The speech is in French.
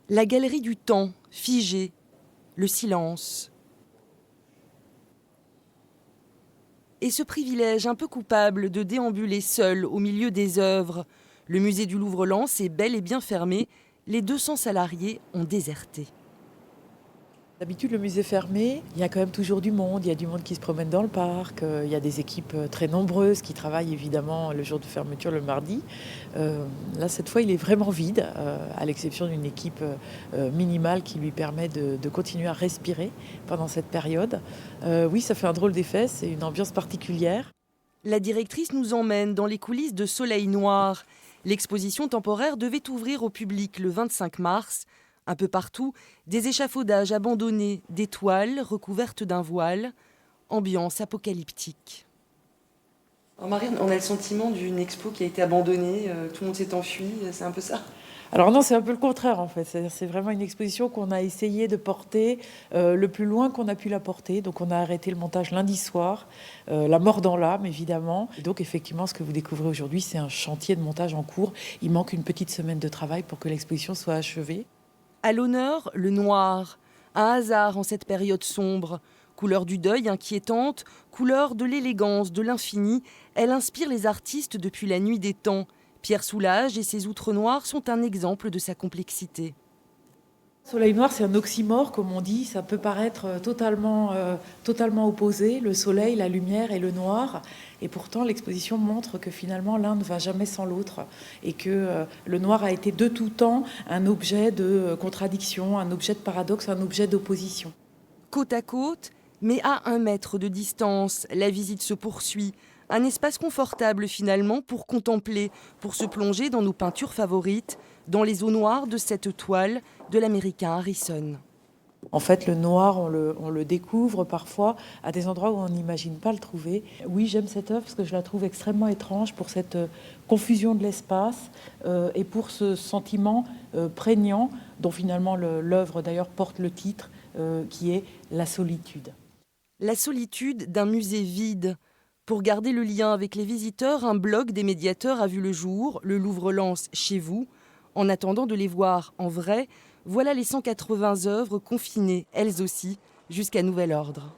La galerie du temps, figée, le silence. Et ce privilège un peu coupable de déambuler seul au milieu des œuvres. Le musée du Louvre-Lens est bel et bien fermé. Les 200 salariés ont déserté. D'habitude, le musée fermé, il y a quand même toujours du monde. Il y a du monde qui se promène dans le parc. Il y a des équipes très nombreuses qui travaillent évidemment le jour de fermeture, le mardi. Là, cette fois, il est vraiment vide, à l'exception d'une équipe minimale qui lui permet de continuer à respirer pendant cette période. Oui, ça fait un drôle d'effet. C'est une ambiance particulière. La directrice nous emmène dans les coulisses de Soleil Noir. L'exposition temporaire devait ouvrir au public le 25 mars. Un peu partout, des échafaudages abandonnés, des toiles recouvertes d'un voile. Ambiance apocalyptique. Alors Marianne, on a le sentiment d'une expo qui a été abandonnée, tout le monde s'est enfui, c'est un peu ça? Alors non, c'est un peu le contraire en fait. C'est vraiment une exposition qu'on a essayé de porter le plus loin qu'on a pu la porter. Donc on a arrêté le montage lundi soir, la mort dans l'âme évidemment. Et donc effectivement, ce que vous découvrez aujourd'hui, c'est un chantier de montage en cours. Il manque une petite semaine de travail pour que l'exposition soit achevée. À l'honneur, le noir. Un hasard en cette période sombre. Couleur du deuil inquiétante, couleur de l'élégance, de l'infini, elle inspire les artistes depuis la nuit des temps. Pierre Soulages et ses outres noires sont un exemple de sa complexité. Soleil noir, c'est un oxymore, comme on dit. Ça peut paraître totalement opposé, le soleil, la lumière et le noir. Et pourtant, l'exposition montre que finalement, l'un ne va jamais sans l'autre. Et que le noir a été de tout temps un objet de contradiction, un objet de paradoxe, un objet d'opposition. Côte à côte, mais à 1 mètre de distance, la visite se poursuit. Un espace confortable finalement pour contempler, pour se plonger dans nos peintures favorites, dans les eaux noires de cette toile de l'américain Harrison. En fait, le noir, on le découvre parfois à des endroits où on n'imagine pas le trouver. Oui, j'aime cette œuvre parce que je la trouve extrêmement étrange pour cette confusion de l'espace et pour ce sentiment prégnant dont finalement l'œuvre d'ailleurs porte le titre qui est la solitude. La solitude d'un musée vide. Pour garder le lien avec les visiteurs, un blog des médiateurs a vu le jour, le Louvre-Lens chez vous. En attendant de les voir en vrai, voilà les 180 œuvres confinées, elles aussi, jusqu'à nouvel ordre.